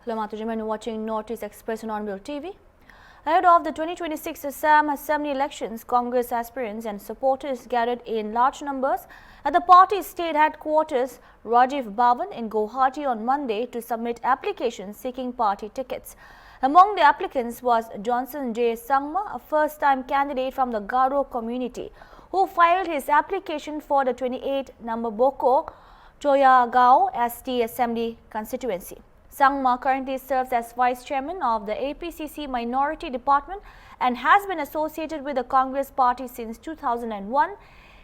Hello, Matujiman, watching Northeast Express on Onbill TV. Ahead of the 2026 Assam Assembly elections, Congress aspirants and supporters gathered in large numbers at the party's state headquarters, Rajiv Bhavan, in Guwahati on Monday to submit applications seeking party tickets. Among the applicants was Johnson J. Sangma, a first-time candidate from the Garo community, who filed his application for the 28 number Boko Choyagao ST Assembly constituency. Sangma currently serves as Vice Chairman of the APCC Minority Department and has been associated with the Congress Party since 2001.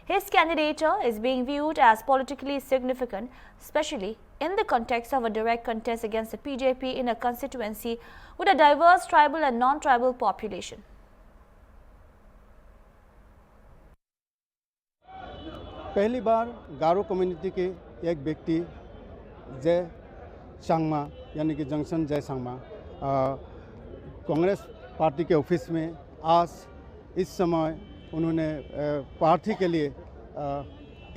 His candidature is being viewed as politically significant, especially in the context of a direct contest against the PJP in a constituency with a diverse tribal and non-tribal population. पहली बार गारो community के एक व्यक्ति जय सांगमा यानी कि junction जय Sangma Congress party के office में आज इस समय उन्होंने पार्टी के लिए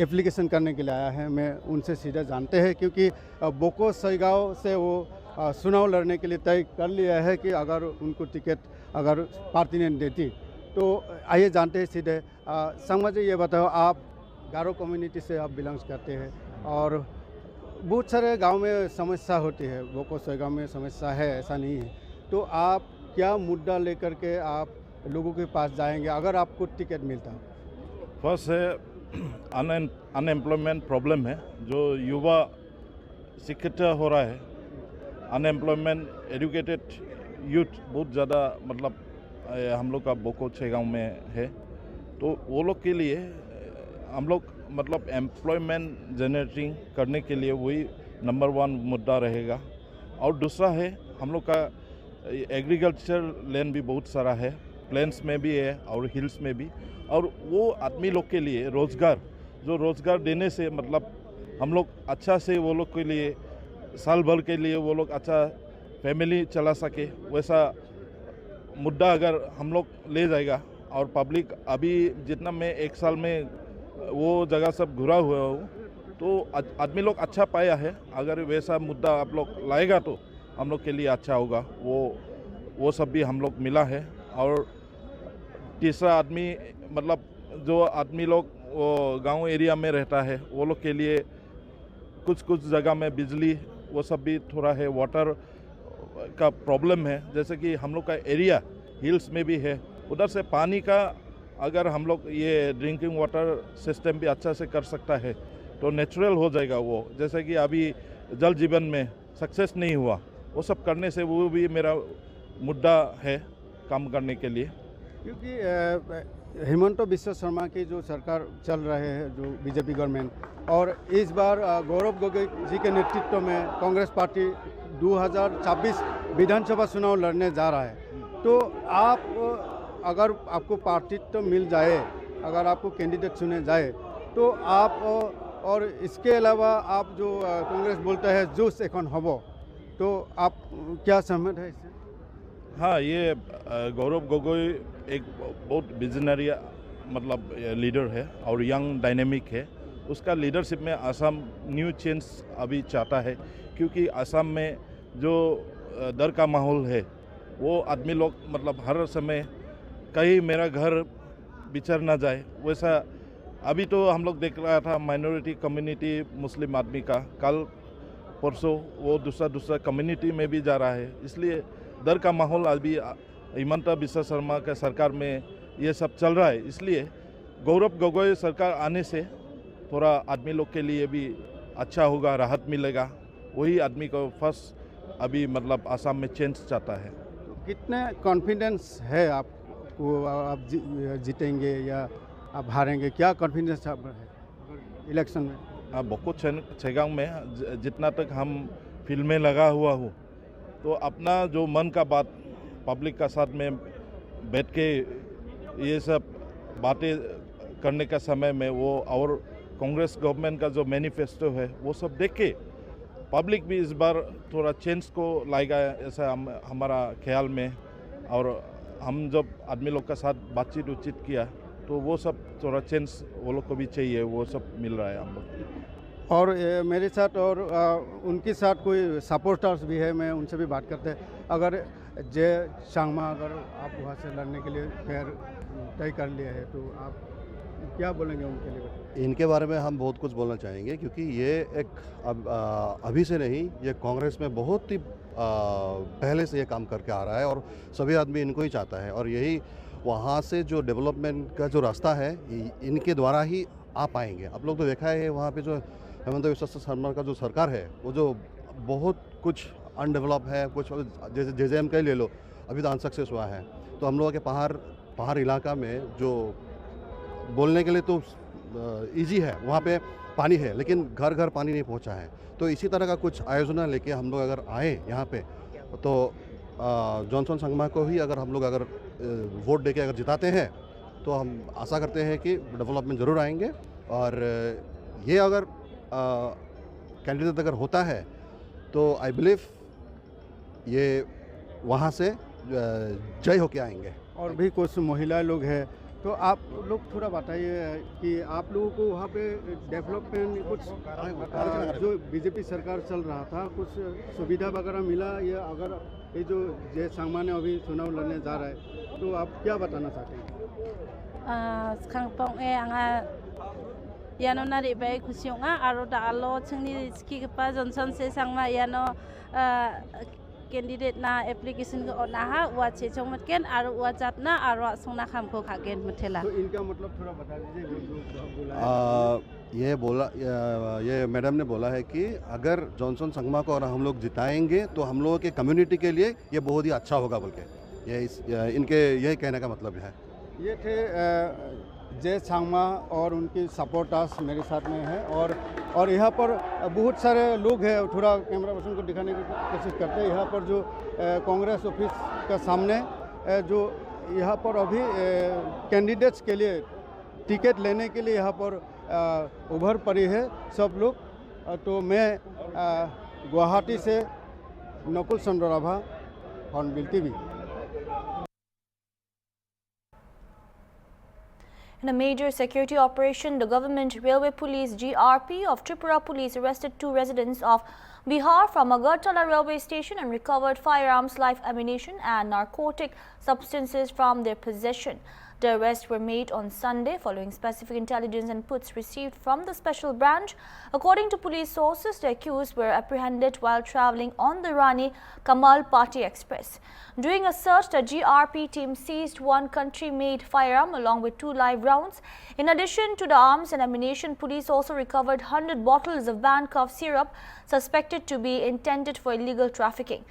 एप्लीकेशन करने के लिए आया है। मैं उनसे सीधे जानते हैं क्योंकि बोको सईगांव से वो चुनाव लड़ने के लिए तय कर लिया है कि अगर उनको टिकट अगर पार्टी ने देती तो आइए जानते हैं सीधे। सांगमा जी, ये बताओ, आप गारो कम्युनिटी से आप बिलोंग्स करते हैं और बहुत सारे गांव में समस्या होती है, बोको सईगांव में समस्या है, ऐसा नहीं है, तो आप क्या मुद्दा लेकर के आप लोगों के पास जाएंगे अगर आपको टिकट मिलता? फर्स्ट है अनएम्प्लॉयमेंट प्रॉब्लम है, जो युवा शिक्षित हो रहा है। अनएम्प्लॉयमेंट एजुकेटेड यूथ बहुत ज़्यादा मतलब हम लोग का बोको छेगांव में है, तो वो लोग के लिए हम लोग मतलब एम्प्लॉयमेंट जनरेटिंग करने के लिए वही नंबर 1 मुद्दा रहेगा। और दूसरा है हम लोग का एग्रीकल्चर लैंड भी बहुत सारा है, प्लेन्स में भी है और हिल्स में भी, और वो आदमी लोग के लिए रोज़गार देने से मतलब हम लोग अच्छा से वो लोग के लिए साल भर के लिए वो लोग अच्छा फैमिली चला सके, वैसा मुद्दा अगर हम लोग ले जाएगा। और पब्लिक अभी जितना मैं एक साल में वो जगह सब घुरा हुआ हूँ तो आदमी लोग अच्छा पाया है। अगर वैसा मुद्दा आप लोग लाएगा तो हम लोग के लिए अच्छा होगा, वो सब भी हम लोग मिला है। और तीसरा आदमी मतलब जो आदमी लोग वो गांव एरिया में रहता है वो लोग के लिए कुछ जगह में बिजली वो सब भी थोड़ा है, वाटर का प्रॉब्लम है। जैसे कि हम लोग का एरिया हिल्स में भी है, उधर से पानी का अगर हम लोग ये ड्रिंकिंग वाटर सिस्टम भी अच्छा से कर सकता है तो नेचुरल हो जाएगा वो। जैसे कि अभी जल जीवन में सक्सेस नहीं हुआ, वो सब करने से वो भी मेरा मुद्दा है काम करने के लिए। क्योंकि हिमंत बिश्व शर्मा की जो सरकार चल रहे हैं, जो बीजेपी गवर्नमेंट, और इस बार गौरव गोगोई जी के नेतृत्व में कांग्रेस पार्टी 2026 विधानसभा चुनाव लड़ने जा रहा है, तो आप अगर आपको पार्टी तो मिल जाए, अगर आपको कैंडिडेट चुने जाए तो आप और इसके अलावा आप जो कांग्रेस बोलता है जूस एखन हबो, तो आप क्या सहमत है इससे? हाँ, ये गौरव गोगोई एक बहुत विजनरी मतलब लीडर है और यंग डायनेमिक है। उसका लीडरशिप में असम न्यू चेंज अभी चाहता है, क्योंकि असम में जो डर का माहौल है वो आदमी लोग मतलब हर समय कहीं मेरा घर बिछड़ ना जाए, वैसा अभी तो हम लोग देख रहा था माइनॉरिटी कम्युनिटी मुस्लिम आदमी का कल परसों वो दूसरा कम्युनिटी में भी जा रहा है। इसलिए डर का माहौल अभी हिमंत बिश्व शर्मा के सरकार में ये सब चल रहा है। इसलिए गौरव गोगोई सरकार आने से थोड़ा आदमी लोग के लिए भी अच्छा होगा, राहत मिलेगा। वही आदमी को फर्स्ट अभी मतलब आसाम में चेंज चाहता है। कितने कॉन्फिडेंस है आपको, आप जीतेंगे या आप हारेंगे, क्या कॉन्फिडेंस है इलेक्शन में? बोको छेगांव में जितना तक हम फील्ड में लगा हुआ हूँ तो अपना जो मन का बात पब्लिक का साथ में बैठ के ये सब बातें करने का समय में वो और कांग्रेस गवर्नमेंट का जो मैनिफेस्टो है वो सब देख के पब्लिक भी इस बार थोड़ा चेंज को लाएगा, ऐसा हमारा ख्याल में। और हम जब आदमी लोग का साथ बातचीत उचित किया तो वो सब थोड़ा चेंज वो लोग को भी चाहिए, वो सब मिल रहा है हम लोग। और मेरे साथ और उनके साथ कोई सपोर्टर्स भी है, मैं उनसे भी बात करते हैं। अगर जय सांगमा अगर आप वहाँ से लड़ने के लिए फिर तय कर लिया है तो आप क्या बोलेंगे उनके लिए? इनके बारे में हम बहुत कुछ बोलना चाहेंगे क्योंकि ये एक अभी से नहीं, ये कांग्रेस में बहुत ही पहले से ये काम करके आ रहा है और सभी आदमी इनको ही चाहता है और यही वहाँ से जो डेवलपमेंट का जो रास्ता है इनके द्वारा ही आ पाएंगे। आप लोग तो देखा है वहाँ पे जो हेमंत बिस्वा शर्मा का जो सरकार है वो जो बहुत कुछ अनडेवलप है, कुछ जैसे जेजेएम का ही ले लो, अभी तो अनसक्सेस हुआ है। तो हम लोगों के पहाड़ इलाका में जो बोलने के लिए तो इजी है, वहाँ पे पानी है लेकिन घर घर पानी नहीं पहुँचा है। तो इसी तरह का कुछ आयोजना लेके हम लोग अगर आए यहाँ पे तो जॉनसन संगमा को ही अगर हम लोग अगर वोट देके अगर जिताते हैं तो हम आशा करते हैं कि डेवलपमेंट ज़रूर आएंगे। और ये अगर कैंडिडेट अगर होता है तो आई बिलीव ये वहाँ से जय होके आएंगे। और भी कुछ महिला लोग हैं, तो आप लोग थोड़ा बताइए कि आप लोगों को वहाँ पे डेवलपमेंट कुछ जो बीजेपी सरकार चल रहा था कुछ सुविधा वगैरह मिला, या अगर ये जो जय सांगमा ने अभी चुनाव लड़ने जा रहा है तो आप क्या बताना चाहते हैं? Kangpong anga yano nari bai kusionga aro da alo chungni ski pa Johnson se sangma yano candidate na application ko onaha wa che chongmatken aro wa chatna aro songna kham ko khagen muthela। तो इनका मतलब थोड़ा बता दीजिए। ये madam ने बोला है कि अगर जॉनसन संगमा को और हम लोग जिताएंगे तो हम लोगों के कम्युनिटी के लिए ये बहुत ही अच्छा होगा बोल के इनके यही कहने का मतलब है। ये थे जय सांगमा और उनकी सपोर्टर्स मेरे साथ में है। और यहाँ पर बहुत सारे लोग हैं, थोड़ा कैमरा पर्सन को दिखाने की कोशिश करते हैं। यहाँ पर जो कांग्रेस ऑफिस का सामने जो यहाँ पर अभी कैंडिडेट्स के लिए टिकट लेने के लिए यहाँ पर उभर पड़ी है सब लोग। तो मैं गुवाहाटी से Nakul Chandra Rabha, Hornbill TV. In a major security operation, the Government Railway Police GRP of Tripura Police arrested 2 residents of Bihar from Agartala railway station and recovered firearms, live ammunition and narcotic substances from their possession. The arrests were made on Sunday following specific intelligence inputs received from the special branch. According to police sources, the accused were apprehended while travelling on the Rani Kamal Party Express. During a search, the GRP team seized 1 country-made firearm along with 2 live rounds. In addition to the arms and ammunition, police also recovered 100 bottles of banned cough syrup suspected to be intended for illegal trafficking.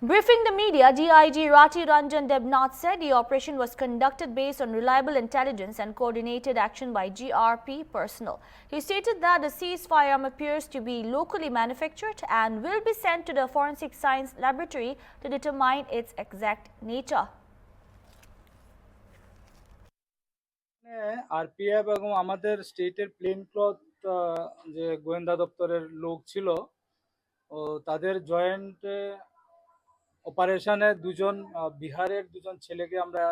Briefing the media, DIG Rati Ranjan Debnath said the operation was conducted based on reliable intelligence and coordinated action by GRP personnel. He stated that the seized firearm appears to be locally manufactured and will be sent to the Forensic Science Laboratory to determine its exact nature. RPF এবং আমাদের স্টেটের plane cloth যে গোয়েন্দা দপ্তরের লোক ছিল ও তাদের joint অপারেশনে 2জন বিহারের 2জন ছেলেকে আমরা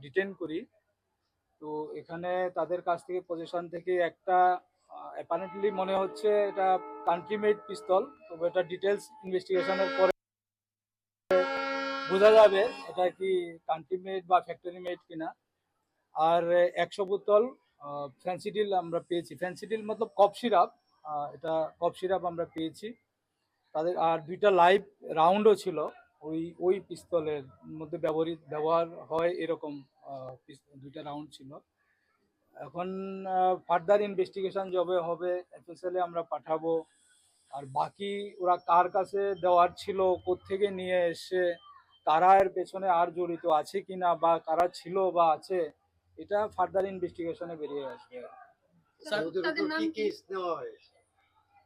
ডিটেন করি। তো এখানে তাদের কাছ থেকে পজিশন থেকে একটা অ্যাপারেন্টলি মনে হচ্ছে এটা কান্ট্রি মেড পিস্তল, তবে এটা ডিটেলস ইনভেস্টিগেশনের পরে বোঝা যাবে এটা কি কান্ট্রি মেড বা ফ্যাক্টরি মেড কিনা। আর 100 বোতল ফ্যান্সিডিল আমরা পেয়েছি। ফ্যান্সিডিল মতলব কফ সিরাপ, এটা কফ সিরাপ আমরা পেয়েছি তাদের। আর 2টা লাইভ রাউন্ডও ছিল ওই পিস্তলের মধ্যে ব্যবহার হয় এরকম 2টা রাউন্ড ছিল। এখন ফার্দার ইনভেস্টিগেশন যবে হবে এফএসএলে আমরা পাঠাবো। আর বাকি ওরা কার কাছে দেওয়ার ছিল, কোত্থেকে নিয়ে এসে, কারা এর পেছনে আর জড়িত আছে কিনা বা কারা ছিল বা আছে, এটা ফার্দার ইনভেস্টিগেশনে বেরিয়ে আসবে।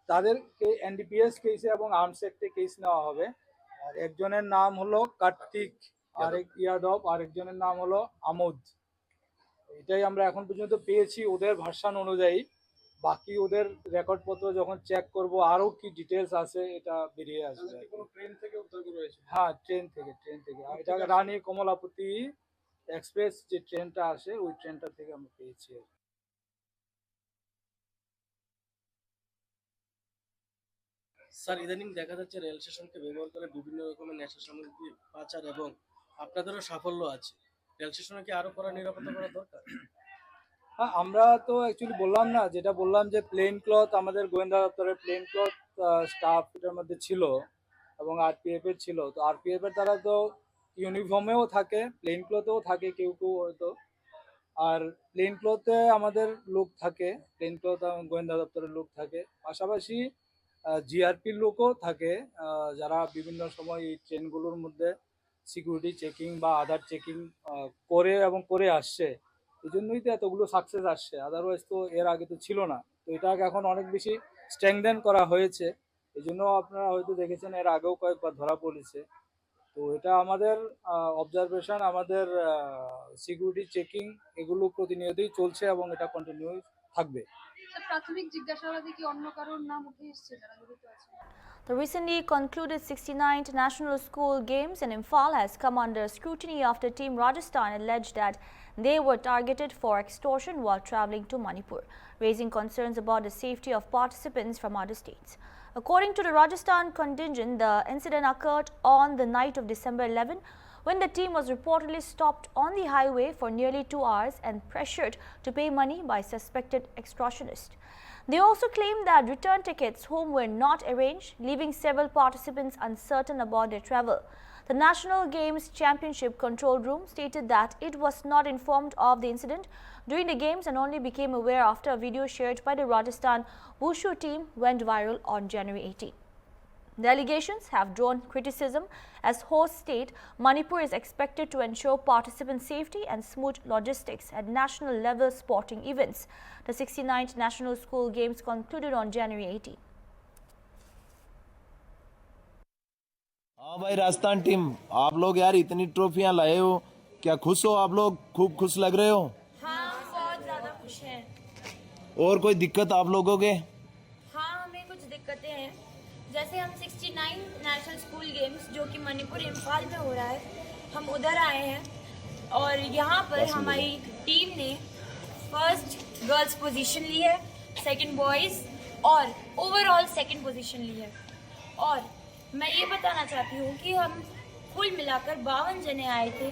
তাদেরকে এনডিপিএস কেসে এবং আর্মস অ্যাক্টে কেস নেওয়া হবে। আর একজনের নাম হলো কার্তিক, আরেক ইয়াদব, আরেকজনের নাম হলো আমোদ। এটাই আমরা এখন পর্যন্ত পেয়েছি ওদের ভার্সন অনুযায়ী। বাকি ওদের রেকর্ডপত্র যখন চেক করব আরও কি ডিটেলস আছে এটা বেরিয়ে আসবে। ট্রেন থেকে উদ্ধার করা হয়েছে? হ্যাঁ, ট্রেন থেকে। আর এটা রানী কমলাপতি এক্সপ্রেস যে ট্রেনটা আসে ওই ট্রেনটা থেকে আমরা পেয়েছি। স্যার ইদানিং দেখা যাচ্ছে রেল স্টেশনকে ব্যবহার করে বিভিন্ন রকমের নেশা সামগ্রী পাচার এবং আপনাদেরও সাফল্য আছে। রেল স্টেশনে কি আরো কড়া নিরাপত্তা করা দরকার? হ্যাঁ, আমরা তো অ্যাকচুয়ালি বললাম না, যেটা বললাম যে প্লেন ক্লথ আমাদের গোয়েন্দা দপ্তরের প্লেন ক্লথ স্টাফ এটার মধ্যে ছিল এবং আরপিএফ এর ছিল। তো আরপিএফ এর তারা তো ইউনিফর্মেও থাকে, প্লেন ক্লথেও থাকে কেউ কেউ হয়তো। আর প্লেন ক্লথে আমাদের লোক থাকে, প্লেন ক্লথ গোয়েন্দা দপ্তরের লোক থাকে, পাশাপাশি জিআরপির লোকও থাকে, যারা বিভিন্ন সময় এই ট্রেনগুলোর মধ্যে সিকিউরিটি চেকিং বা আদার চেকিং করে এবং করে আসছে। এই জন্যই তো এতগুলো সাকসেস আসছে, আদারওয়াইজ তো এর আগে তো ছিল না। তো এটাকে এখন অনেক বেশি স্ট্রেংথেন করা হয়েছে। এই জন্য আপনারা হয়তো দেখেছেন এর আগেও কয়েকবার ধরা পড়েছে। তো এটা আমাদের অবজারভেশন, আমাদের সিকিউরিটি চেকিং এগুলো প্রতিনিয়তই চলছে এবং এটা কন্টিনিউ থাকবে। প্রাথমিক জিজ্ঞাসাবাদে কি অন্য কারোর নাম উঠে এসেছে যারা জড়িত আছে? The recently concluded 69th National School Games in Imphal has come under scrutiny after Team Rajasthan alleged that they were targeted for extortion while travelling to Manipur, raising concerns about the safety of participants from other states. According to the Rajasthan contingent, the incident occurred on the night of December 11 when the team was reportedly stopped on the highway for nearly 2 hours and pressured to pay money by suspected extortionists. They also claimed that return tickets home were not arranged, leaving several participants uncertain about their travel. The National Games Championship Control Room stated that it was not informed of the incident during the games and only became aware after a video shared by the Rajasthan Wushu team went viral on January 18. The allegations have drawn criticism as host state Manipur is expected to ensure participant safety and smooth logistics at national level sporting events. The 69th National School Games concluded on January 18. हाँ भाई, Rajasthan team आप लोग यार इतनी ट्रॉफियां लाए हो, क्या खुश हो आप लोग? खूब खुश लग रहे हो? हाँ, बहुत ज़्यादा खुश हैं। और कोई दिक्कत आप लोगों के? हाँ, हमें कुछ दिक्कतें हैं। जैसे हम 69 नेशनल स्कूल गेम्स जो कि मणिपुर इम्फाल में हो रहा है, हम उधर आए हैं और यहाँ पर हमारी टीम ने फर्स्ट गर्ल्स पोजीशन ली है, सेकंड बॉयज़ और ओवरऑल सेकंड पोजीशन ली है। और मैं ये बताना चाहती हूँ कि हम कुल मिलाकर 52 जने आए थे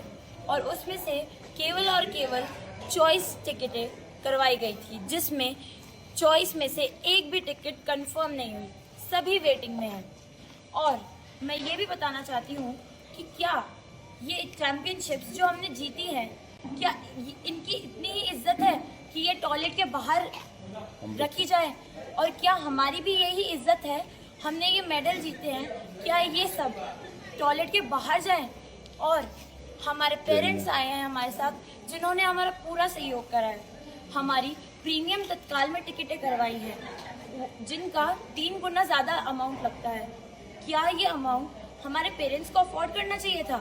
और उसमें से केवल और केवल चॉइस टिकटें करवाई गई थी, जिसमें चॉइस में से एक भी टिकट कंफर्म नहीं हुई, सभी वेटिंग में हैं। और मैं ये भी बताना चाहती हूँ कि क्या ये चैम्पियनशिप्स जो हमने जीती हैं, क्या इनकी इतनी ही इज्जत है कि ये टॉयलेट के बाहर रखी जाए? और क्या हमारी भी यही इज्जत है, हमने ये मेडल जीते हैं, क्या ये सब टॉयलेट के बाहर जाएं? और हमारे पेरेंट्स आए हैं हमारे साथ, जिन्होंने हमारा पूरा सहयोग करा है, हमारी प्रीमियम तत्काल में टिकटें करवाई हैं, जिनका 3 गुना ज़्यादा अमाउंट लगता है। क्या ये अमाउंट हमारे पेरेंट्स को अफोर्ड करना चाहिए था?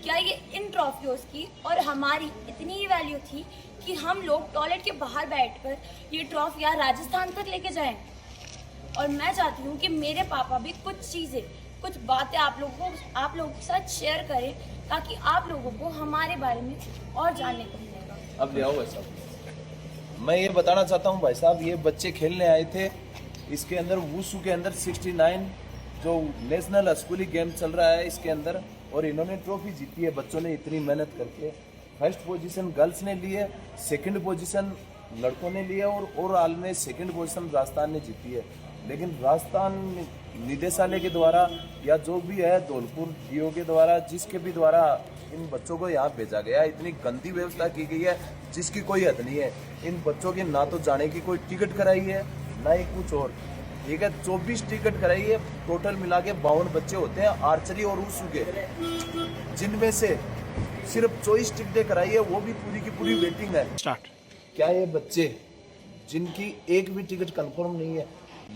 क्या ये इन ट्रॉफियोज़ की और हमारी इतनी ही वैल्यू थी कि हम लोग टॉयलेट के बाहर बैठकर ये ट्रॉफियाँ राजस्थान तक लेके जाएं? और मैं चाहती हूँ कि मेरे पापा भी कुछ चीज़ें, कुछ बातें आप लोगों के साथ शेयर करें, ताकि आप लोगों को हमारे बारे में और जानने को मिलेगा। अब ले आओ भाई साहब। मैं ये बताना चाहता हूँ भाई साहब, ये बच्चे खेलने आए थे, इसके अंदर वुशु के अंदर 69 जो नेशनल स्कूली गेम चल रहा है इसके अंदर, और इन्होंने ट्रॉफी जीती है बच्चों ने इतनी मेहनत करके। फर्स्ट पोजीशन गर्ल्स ने ली है, सेकंड पोजीशन लड़कों ने ली है और ओवरऑल में सेकंड पोजीशन राजस्थान ने जीती है। लेकिन राजस्थान निदेशालय के द्वारा या जो भी है धौलपुर डीओ के द्वारा, जिसके भी द्वारा इन बच्चों को यहाँ भेजा गया, इतनी गंदी व्यवस्था की गई है जिसकी कोई हद नहीं है। इन बच्चों की ना तो जाने की कोई टिकट कराई है, ना ही कुछ और। ठीक है, 24 टिकट कराई है, टोटल मिला के 52 बच्चे होते हैं आर्चरी और उसू के, जिनमें से सिर्फ 24 टिकटें कराई है, वो भी पूरी की पूरी वेटिंग है। क्या ये बच्चे जिनकी एक भी टिकट कंफर्म नहीं है,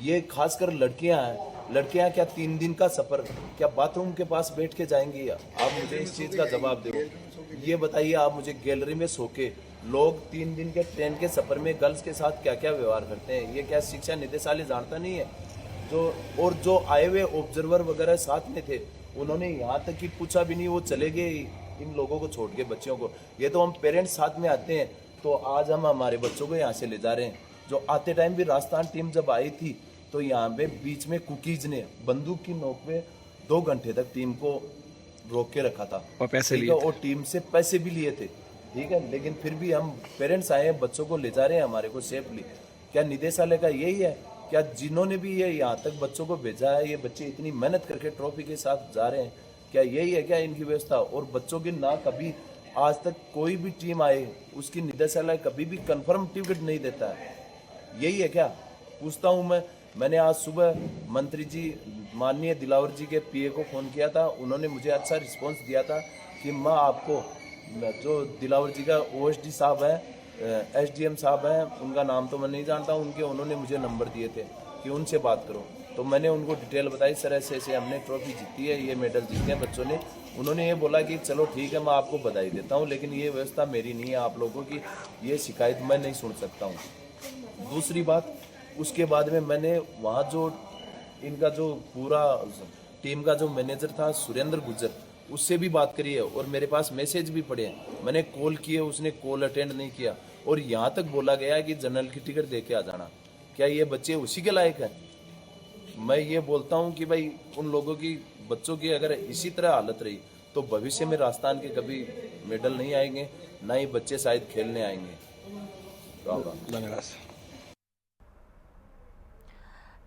ये खासकर लड़कियां हैं, लड़कियां क्या 3 दिन का सफर क्या बाथरूम के पास बैठ के जाएंगी? आप मुझे इस चीज का जवाब दो। ये बताइए आप मुझे, गैलरी में सो के लोग 3 दिन के ट्रेन के सफर में गर्ल्स के साथ क्या क्या व्यवहार करते हैं, ये क्या शिक्षा निदेशालय जानता नहीं है? जो आए हुए ऑब्जर्वर वगैरह साथ में थे, उन्होंने यहाँ तक कि पूछा भी नहीं, वो चले गए इन लोगों को छोड़ के, बच्चियों को। ये तो हम पेरेंट्स साथ में आते हैं, तो आज हम हमारे बच्चों को यहाँ से ले जा रहे हैं। जो आते टाइम भी राजस्थान टीम जब आई थी तो यहाँ पे बीच में कुकीज ने बंदूक की नोक पे 2 घंटे तक टीम को रोक के रखा था और पैसे लिए और टीम से पैसे भी लिए थे, ठीक है। लेकिन फिर भी हम पेरेंट्स आए हैं, बच्चों को ले जा रहे हैं हमारे को सेफली। क्या निदेशालय का यही है? क्या जिन्होंने भी ये यहाँ तक बच्चों को भेजा है, ये बच्चे इतनी मेहनत करके ट्रॉफी के साथ जा रहे हैं, क्या यही है क्या इनकी व्यवस्था? और बच्चों की ना कभी आज तक कोई भी टीम आए उसकी निदेशालय कभी भी कंफर्म टिकट नहीं देता है, यही है क्या? पूछता हूँ मैंने आज सुबह मंत्री जी माननीय दिलावर जी के पीए को फ़ोन किया था, उन्होंने मुझे अच्छा रिस्पांस दिया था कि मैं आपको जो दिलावर जी का ओएसडी साहब है, एसडीएम साहब हैं, उनका नाम तो मैं नहीं जानता, उन्होंने मुझे नंबर दिए थे कि उनसे बात करो। तो मैंने उनको डिटेल बताई, सर ऐसे ऐसे हमने ट्रॉफी जीती है, ये मेडल जीते हैं बच्चों ने। उन्होंने ये बोला कि चलो ठीक है मैं आपको बधाई देता हूँ, लेकिन ये व्यवस्था मेरी नहीं है आप लोगों की, ये शिकायत मैं नहीं सुन सकता हूँ। दूसरी बात, उसके बाद में मैंने वहाँ जो इनका जो पूरा टीम का जो मैनेजर था सुरेंद्र गुर्जर, उससे भी बात करी है और मेरे पास मैसेज भी पड़े हैं। मैंने कॉल किए, उसने कॉल अटेंड नहीं किया और यहाँ तक बोला गया कि जनरल की टिकट दे के आ जाना। क्या ये बच्चे उसी के लायक हैं? मैं ये बोलता हूँ कि भाई उन लोगों की बच्चों की अगर इसी तरह हालत रही तो भविष्य में राजस्थान के कभी मेडल नहीं आएंगे, ना ही बच्चे शायद खेलने आएंगे। धन्यवाद।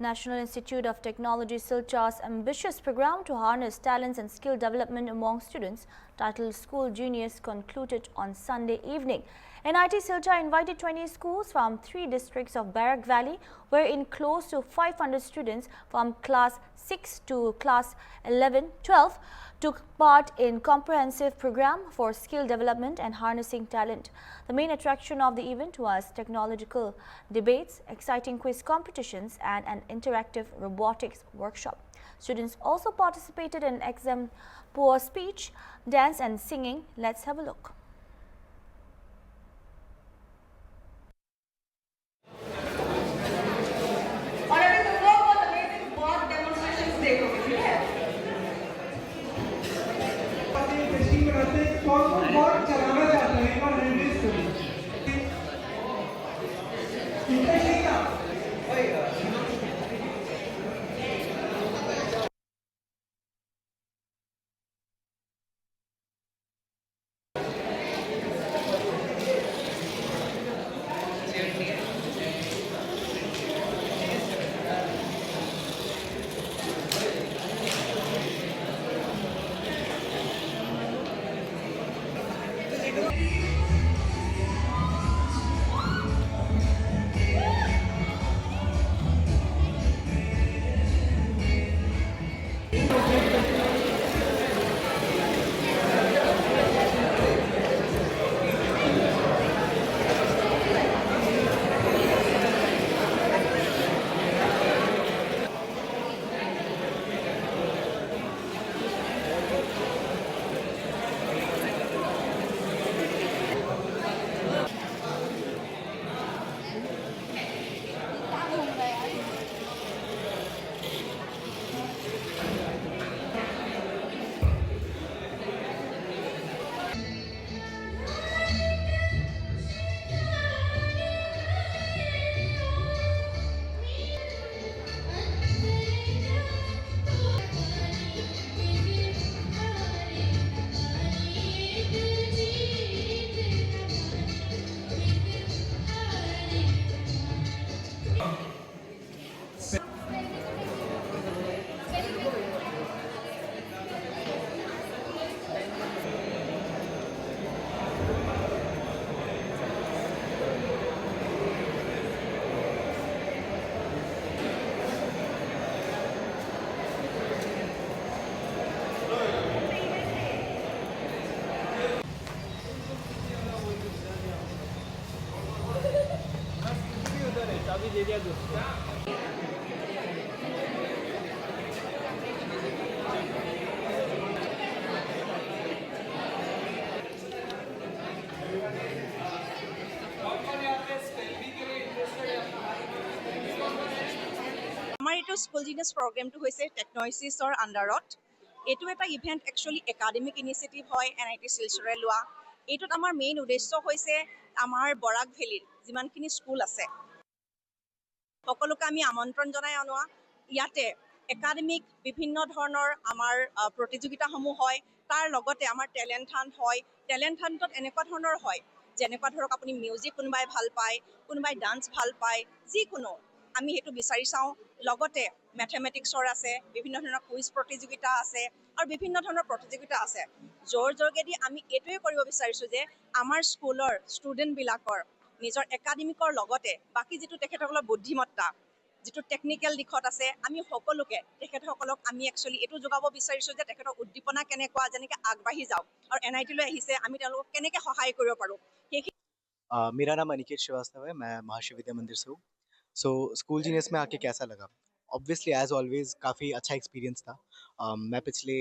National Institute of Technology Silchar's ambitious program to harness talents and skill development among students, titled School Genius, concluded on Sunday evening. NIT Silchar invited 20 schools from 3 districts of Barak Valley, wherein close to 500 students from class 6 to class 11-12 took part in comprehensive program for skill development and harnessing talent. The main attraction of the event was technological debates, exciting quiz competitions and an interactive robotics workshop. Students also participated in example speech, dance and singing. Let's have a look. School Genius program to hoise technosis or underrot. Etu eta event actually academic initiative hoy NIT Silchar loa. Etut amar main uddesho hoise amar Barak Valley jimankhini school ase সকলোকে আমি আমন্ত্ৰণ জনাই anoa ইয়াতে academic বিভিন্ন ধৰণৰ আমাৰ প্ৰতিযোগিতাসমূহ হয় তাৰ লগতে আমাৰ টেলেণ্ট হাণ্ট হয় টেলেণ্ট হাণ্টত এনেকুৱা ধৰণৰ হয় যেনেকুৱা ধৰক আপুনি মিউজিক কোনোবাই ভাল পায় কোনোবাই ডান্স ভাল পায় যিকোনো আমি সেইটো বিচাৰি চাওঁ লগতে মেথমেটিক্সৰ আছে বিভিন্ন ধৰণৰ কুইজ প্ৰতিযোগিতা আছে আৰু বিভিন্ন ধৰণৰ প্ৰতিযোগিতা আছে য'ৰ যোগেদি আমি এইটোৱে কৰিব বিচাৰিছোঁ যে আমাৰ স্কুলৰ ষ্টুডেণ্টবিলাকৰ নিজৰ একাডেমিকৰ লগতে বাকী যিটো তেখেতসকলৰ বুদ্ধিমত্তা যিটো টেকনিকেল দিশত আছে আমি সকলোকে তেখেতসকলক আমি একচুৱেলি এইটো যোগাব বিচাৰিছোঁ যে তেখেতৰ উদ্দীপনা কেনেকুৱা যেনেকৈ আগবাঢ়ি যাওক আৰু NIT লৈ আহিছে আমি তেওঁলোকক কেনেকৈ সহায় কৰিব পাৰোঁ সেইখিনি मेरा नाम अनिकेत श्रीवास्तव है मैं महाशिव विद्या मंदिर से हूँ सो स्कूल जीनियस में आके कैसा लगा ऑब्वियसली एज ऑलवेज काफ़ी अच्छा एक्सपीरियंस था मैं पिछले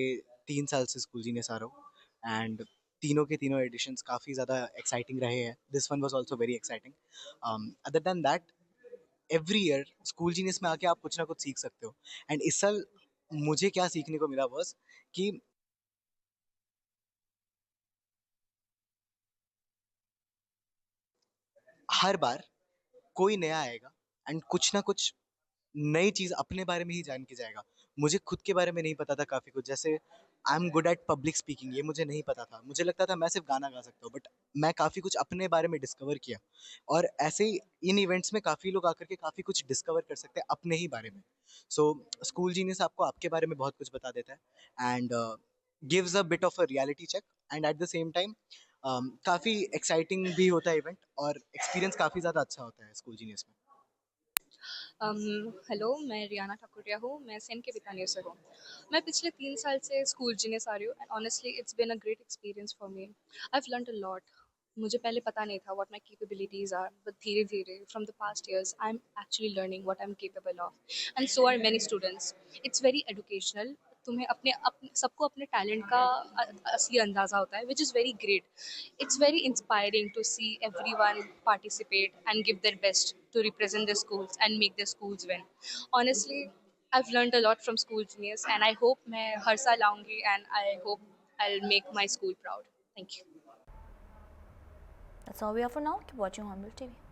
3 साल से स्कूल जीनियस आ रहा हूँ एंड तीनों के तीनों एडिशंस काफ़ी ज़्यादा एक्साइटिंग रहे हैं this one was also very exciting other than that every year school genius में आके आप कुछ ना कुछ सीख सकते हो एंड इस साल मुझे क्या सीखने को मिला बस कि हर बार कोई नया आएगा एंड कुछ ना कुछ नई चीज़ अपने बारे में ही जान के जाएगा मुझे खुद के बारे में नहीं पता था काफ़ी कुछ जैसे I am good at public speaking ये मुझे नहीं पता था मुझे लगता था मैं सिर्फ गाना गा सकता हूँ बट मैं काफ़ी कुछ अपने बारे में डिस्कवर किया और ऐसे ही इन इवेंट्स में काफ़ी लोग आकर के काफ़ी कुछ डिस्कवर कर सकते हैं अपने ही बारे में सो स्कूल जीनियस आपको आपके बारे में बहुत कुछ बता देता है and gives a bit of a reality check and at the same time काफ़ी एक्साइटिंग भी होता है इवेंट और एक्सपीरियंस काफ़ी ज़्यादा अच्छा होता है स्कूल जीनियस में हेलो मैं रियाना ठाकुरिया हूँ मैं सेंट के बीकानेर से हूँ मैं पिछले 3 साल से स्कूल जीनियस आ रही हूँ and honestly it's been a great experience for me I have learned a lot मुझे पहले पता नहीं था what my capabilities are but धीरे धीरे from the past years I am actually learning what I am capable of and so are many students it's very educational तुम्हें अपने सबको अपने टैलेंट का असली अंदाज़ा होता है which is very great it's very inspiring to see everyone participate and give their best to represent their schools and make their schools win. Honestly, I've learned a lot from School Genius and I hope मैं हर साल आऊँगी and I hope I'll make my school proud. Thank you. That's all we have for now. Keep watching Hornbill TV.